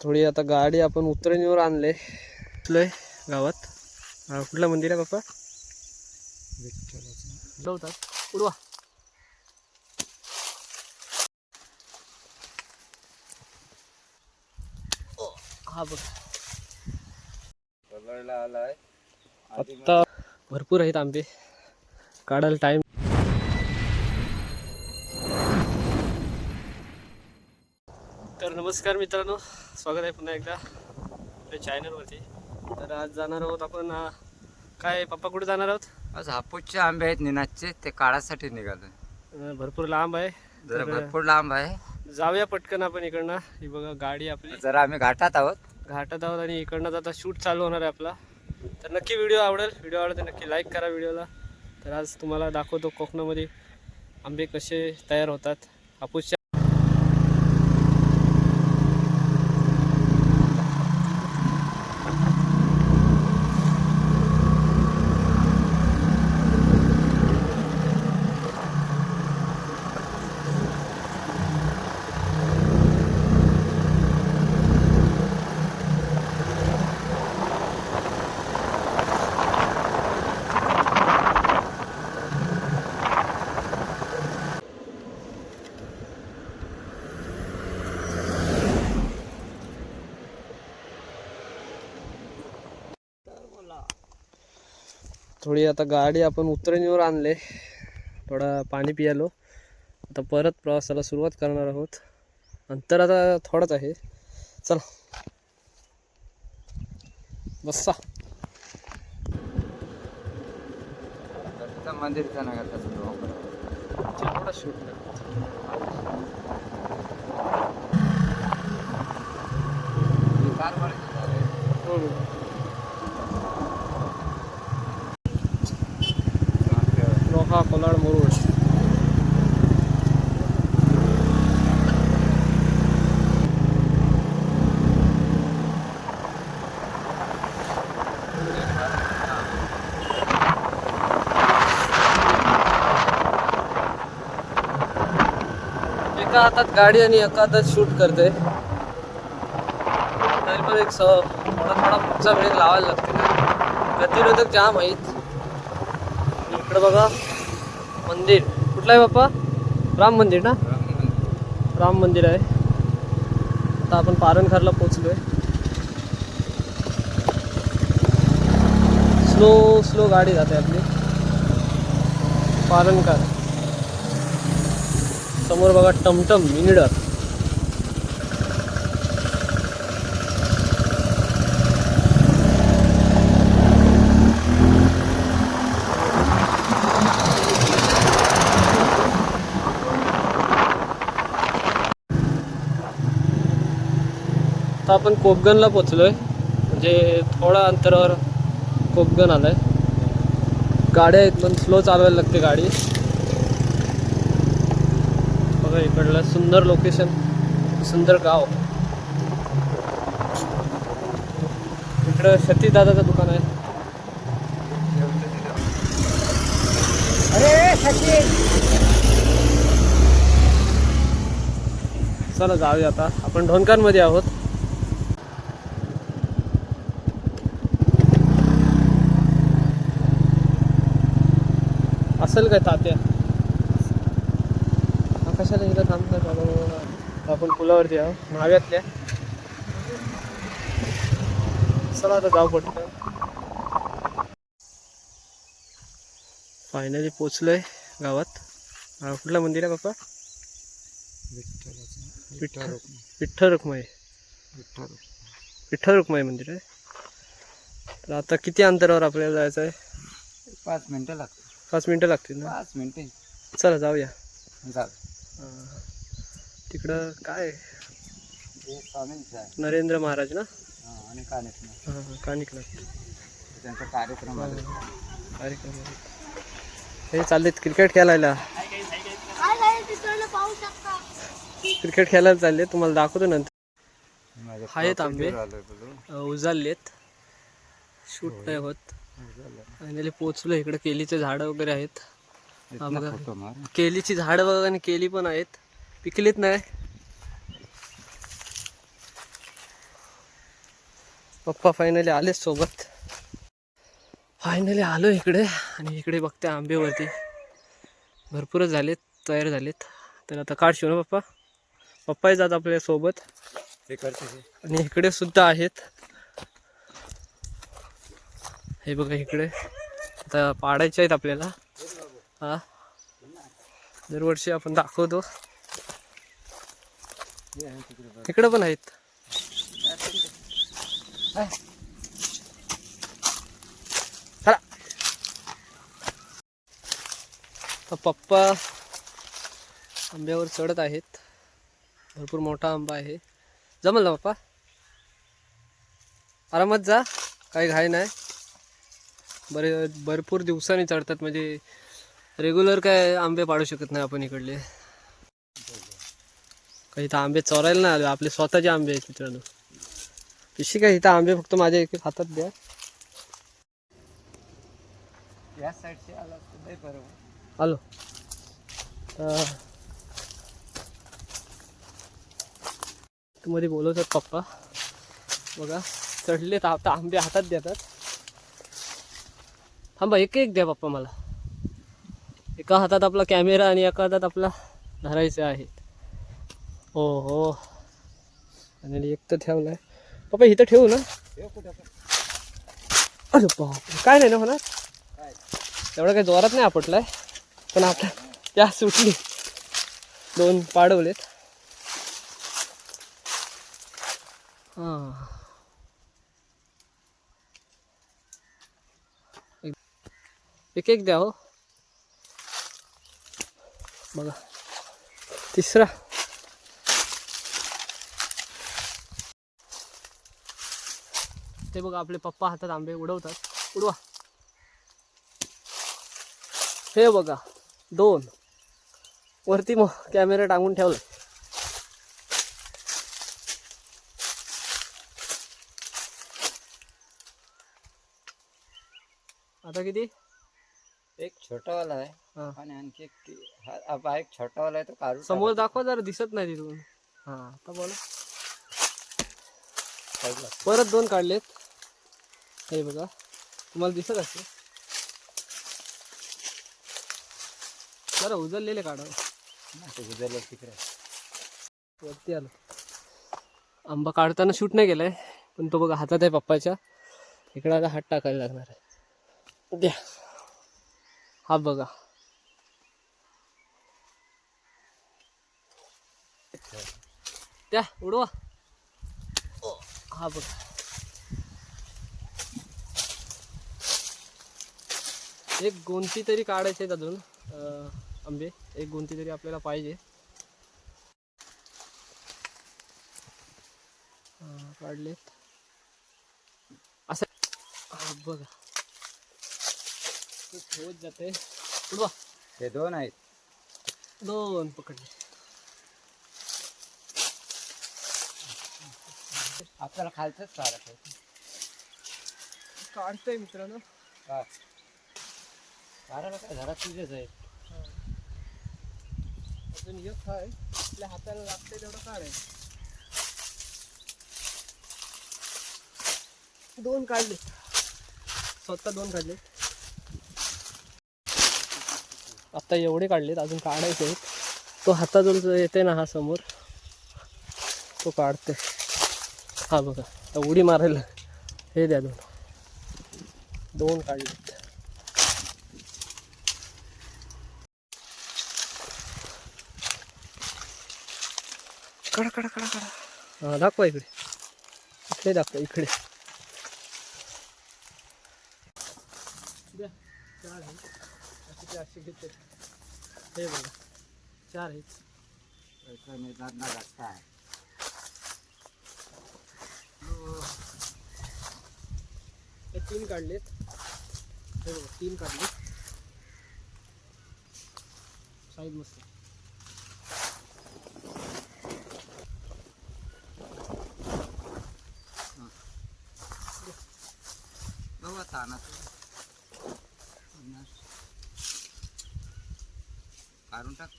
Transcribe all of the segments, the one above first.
थोडी आता गाडी आपण उतरणीवर आणले गावात. कुठलं मंदिर आहे बाप्पा? विठ्ठलाचं. उडवा. हा बघ आलाय. आता भरपूर आहेत आंबे काढायला टाइम. तर नमस्कार मित्रांनो, स्वागत आहे पुन्हा एकदा आपल्या चॅनलवरती. तर आज जाणार आहोत आपण. काय पप्पा कुठे जाणार आहोत? आज हापूसचे आंबे आहेत निनादचे, ते काढासाठी निघालो. भरपूर लांब आहे, जरा भरपूर लांब आहे. जाऊया पटकन आपण इकडनं. ही बघा गाडी आपली. जरा आम्ही घाटात आहोत आणि इकडनं आता शूट चालू होणार आहे आपला. तर नक्की व्हिडिओ आवडेल तर नक्की लाईक करा व्हिडिओला. तर आज तुम्हाला दाखवतो कोकणामध्ये आंबे कसे तयार होतात हापूसच्या. थोडी आता गाडी आपण उतरणीवर आणले, थोडा पाणी पियालो. आता परत प्रवासाला सुरुवात करणार आहोत. अंतर आता थोडंच आहे. चला बसा. मंदिरचा नगर थोडा शूट रोहा कोलाड मुरुड. एका हातात गाडी आणि एका हातात शूट करते, तरी पण एक थोडा पुढचा वेळ लावायला लागते ना. प्रतिरोधक जाम आहेत. इकडे बघा मंदिर. कुठलं आहे बाप्पा? राम मंदिर ना? राम मंदिर आहे. आता आपण पारणखरला पोचलोय. स्लो गाडी जाते आपली. पारणकर समोर बघा टमटम मिनिडर. आता आपण कोपगनला पोचलोय, म्हणजे थोडा अंतरावर कोपगन आलाय. गाड्या एकदम स्लो चालवायला लागते गाडी. बघा इकडलं सुंदर लोकेशन, सुंदर गाव. इकडं सतीश दादाचं दुकान आहे. चला जाऊया आता. आपण ढोणकांमध्ये आहोत. असेल काय तात्या? कशाला इथं थांबतात? आपण पुलावरती आहोत न्हाव्यातल्या. चला आता जाऊ पटकन. फायनली पोचलोय गावात. कुठलं मंदिर आहे बाप्पा? विठ्ठल रुक्माई मंदिर आहे. तर आता किती अंतरावर आपल्याला जायचं आहे? 5 मिनिटं लागतील. 5 मिनिटं लागतील ना? 5 मिनिटे. चला जाऊया. तिकडं काय नरेंद्र महाराज ना? आणि कानिकनाथ त्यांचा कार्यक्रम हे चाललेत क्रिकेट खेळायला. क्रिकेट खेळायला चालले, तुम्हाला दाखवतो नंतर. आहेत आंबे उजाळलेत, शूट नाही होत. फायनली पोचलो. इकडे केलीचे झाडं वगैरे आहेत. केलीची झाडं बघा, आणि केली पण आहेत, पिकलीत नाही. पप्पा फायनली आले सोबत. फायनली आलो इकडे आणि इकडे बघते आंबेवरती भरपूरच झालेत, तयार झालेत. तर आता काढशील ना पप्पा. पप्पाही जात आपल्या सोबत आणि इकडे सुद्धा आहेत. हे बघा इकडे आता पाडायचे आहेत आपल्याला. हा दरवर्षी आपण दाखवतो. इकडे पण आहेत. चला. तर पप्पा आंब्यावर चढत आहेत. भरपूर मोठा आंबा आहे. जमल ना पप्पा? आरामात जा, काही घाई नाही. भरपूर दिवसांनी चढतात, म्हणजे रेग्युलर काय आंबे पाडू शकत नाही आपण इकडले. काही इथं आंबे चोरायला नाही आले, आपले स्वतःचे आंबे आहेत मित्रांनो. पिशी काय इथं आंबे फक्त माझ्या एक हातात द्या. या साईडचे आला तर बरोबर आलो. मध्ये बोलवतात पप्पा. बघा चढलेत आता, आंबे हातात देतात. थांबा, एक एक द्या पप्पा मला. एका हातात आपला कॅमेरा आणि एका हातात आपला धरायचं आहे. हो हो, आणि एक तर ठेवलाय पप्पा. इथं ठेवू ना? अरे बाप, काय नाही ना होणार. एवढं काही जोरात नाही आपटलाय, पण आपल्या त्या सुटली. 2 पाडवलेत. हां, एक एक द्या हो. बघा तिसरा. ते बघा आपले पप्पा हातात आंबे उडवतात. उडवा. हे बघा 2 वरती मग कॅमेरा टांगून ठेवला. आता किती? एक छोटावाला आहे आणि आणखी एक छोटावाला आहे, तो काढून समोर दाखवा जरा, दिसत नाही तिथून. हा आता बोला. परत 2 काढलेत. हे बघा, तुम्हाला दिसत असते. जरा उजळलेले काढा. उजळले तिकडे वरती आलो. आंबा काढताना शूट नाही केलाय, पण तो बघा हातात आहे पप्पाच्या. इकडे आता हात टाकायला लागणार आहे. द्या. हा बघा, द्या उडवा. हा बघा, एक गोंती तरी काढायचे आहेत अजून. आंबे एक गोंती तरी आपल्याला पाहिजे. काढलेत असं. हा बघा, ठेवत जाते. उडवा. हे 2 आहेत. 2 पकडले. आपल्याला खालचंच काढत आहे. काढतोय मित्रांनो. काढायला काय घरात तुझेच आहे. अजून एक आहे, आपल्या हाताला लागतंय तेवढं काढायचं. 2 काढले, स्वतः 2 काढले. आता एवढे काढलेत, अजून काढायचे आहेत. तो हाताजवळ येते ना, हा समोर, तो काढते. हा बघा, आता उडी मारायला हे द्या. 2 काढलेत. काढा काढा काढा काढा. हा दाखवा इकडे. इकडे दाखवा, इकडे. द्या. 4 आहे. असे घेते. हे बघा 4 आहेत. हे 3 काढलेत. हे बघा 3 काढलेत. साईज मस्त. बघा ताना काढून टाक.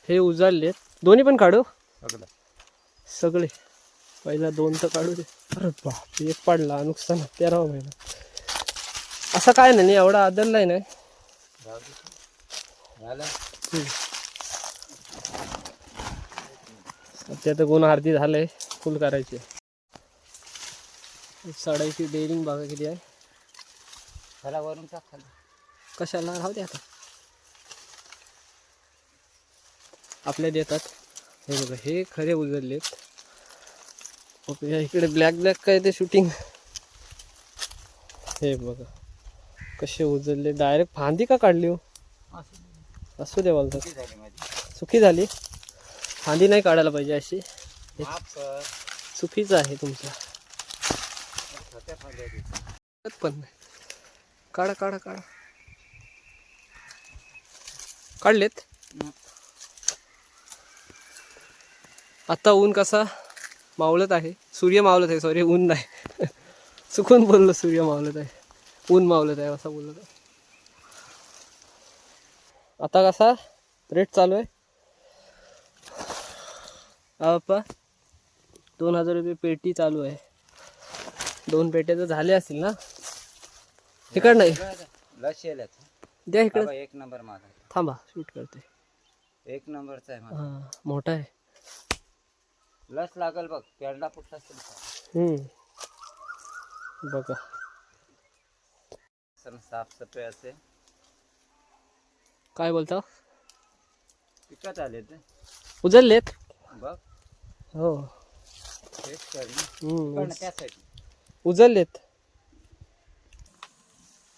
हे उजाळलेत. दोन्ही पण काढू. सगळं सगळे पहिला 2 तर काढू दे. अरे बाप, एक पडला, नुकसान 13वा महिना. असं काय नाही एवढा आदरलाय नाही. सध्या तर गुण अर्धी झालंय, फुल करायची. साडायची डेअरिंग बघा किती आहे. त्याला वरून टाक खाली. कशाला राहू दे आता, आपल्या देतात. हे बघा, हे खरे उजळलेत. या इकडे ब्लॅक ब्लॅक काय ते शूटिंग. हे बघा कसे उजळले, डायरेक्ट फांदी का काढली हो. असू दे बोलतात, चुकी झाली. फांदी नाही काढायला पाहिजे अशी, चुकीचं आहे तुमचं. पण काढा काढा काढा. काढलेत. आता ऊन कसा मावळत आहे, सूर्य मावळत आहे, सॉरी ऊन नाही. चुकून बोललो, सूर्य मावळत आहे, ऊन मावळत आहे असं बोललो. आता कसा रेट चालू आहे बाप्पा, 2000 रुपये पेटी चालू आहे. 2 पेट्या तर झाल्या असतील ना. इकड नाही लस येल्यात. द्या इकडे. 1 नंबर माझा. थांबा शूट करते. 1 नंबरचा आहे माझा. हां मोठा आहे. लस लागल बघ, पेंडा कुठला बघा साफसफाई असे. काय बोलता, पिकत आले ते उजळलेत बघ. हो तेच कर त्यासाठी उजळलेत.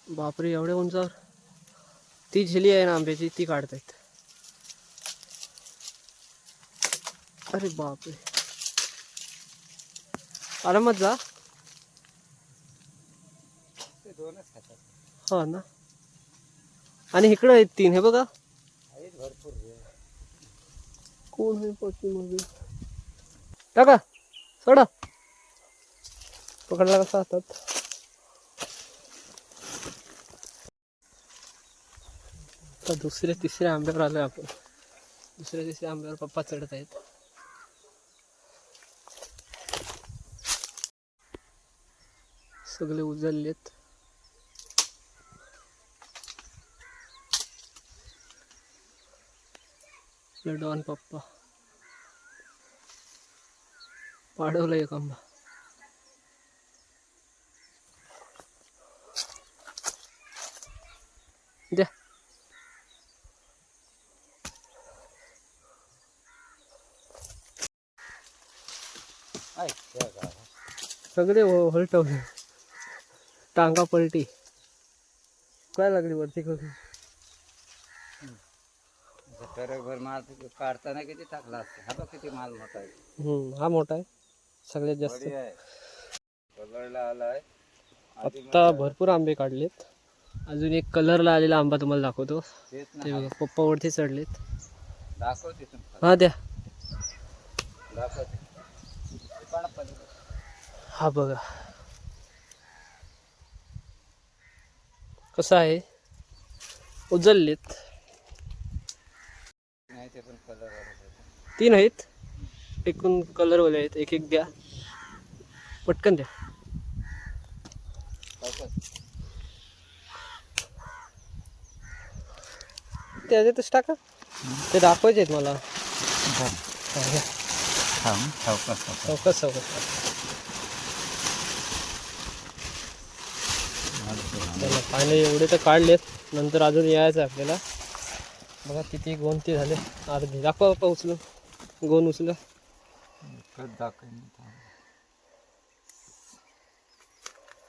बापरे, एवढ्या उंचावर. ती झिली आहे ना आंब्याची, ती काढतायत. अरे बापरे, आरामात जा. ते 2च खातात. हो ना. आणि इकडं आहेत 3, हे बघा. आहेत भरपूर. कोण आहे पाठीमागे, टाका सोडा. पकडला कसा हातात. आता 2-3 आंब्यावर आलोय आपण. 2-3 आंब्यावर पप्पा चढत आहेत. सगळे उजळलेत. डॉन पप्पा पाडवलं एक आंबा. द्या. सगळे हलटवले, टांगा पलटी. काय लागली वरती करून. भर माल काढताना किती टाकला असते. हा बघ किती माल मोठा आहे. हा मोठा आहे सगळ्यात जास्त. कलरला आलाय. आता भरपूर आंबे काढलेत. अजून एक कलरला आलेला आंबा तुम्हाला दाखवतो. ते बघा पप्पा वरती चढलेत. दाखवते. हा द्या. दाखवते. हा बघा कसं आहे, उजळलेत. नाही ते पण कलर 3 आहेत, एकूण कलरवाले आहेत. एक एक द्या, पटकन द्या. त्याच्यातच टाका, ते दाखवायचे आहेत मला. चौकस चला, फायनली एवढे तर काढलेत. नंतर अजून यायचं आहे आपल्याला. बघा किती गोण ते झाले. अर्धी दाखवा बाप्पा उचलून, गोण उचला.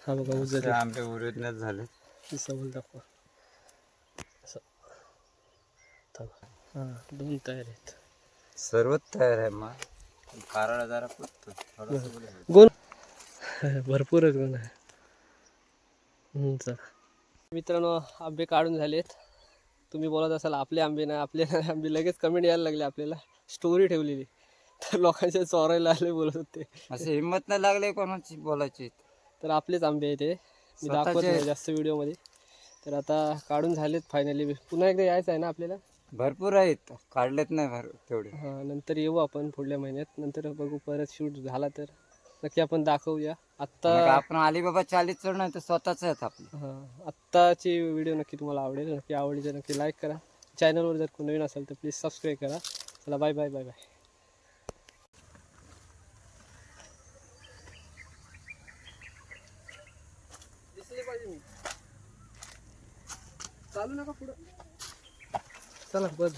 हा बघा उजळले आंबे ओरिजिनल झाले. सबल दाखवा. हां 2 तयार आहेत. सर्वच तयार आहे मग. कारळा जरा गोण भरपूरच गोण आहे. चला मित्रांनो, आंबे काढून झालेत. तुम्ही बोलत असाल आपले आंबे नाही, आपले आंबे. लगेच कमेंट यायला लागले आपल्याला. स्टोरी ठेवलेली तर लोकांच्या चोरायला आले बोलत होते. असे हिंमत नाही लागले कोणाची बोलायची. तर आपलेच आंबे आहे ते, मी दाखवत नाही जास्त व्हिडिओमध्ये. तर आता काढून झालेत फायनली. पुन्हा एकदा यायचं आहे ना आपल्याला. भरपूर आहेत, काढलेत नाही तेवढे. हां नंतर येऊ आपण पुढल्या महिन्यात. नंतर बघू परत शूट झाला तर नक्की आपण दाखवूया. आत्ता मग आपण अलिबाबा चालीस चढ नाही तर स्वतःच आहेत आपले. आत्ताची व्हिडिओ नक्की तुम्हाला आवडेल. नक्की आवडली तर नक्की लाईक करा. चॅनलवर जर कोणी नवीन असेल तर प्लीज सबस्क्राईब करा. चला बाय बाय बाय बाय. दिसले पाहिजे मी चालू नका पुढं. चला बस.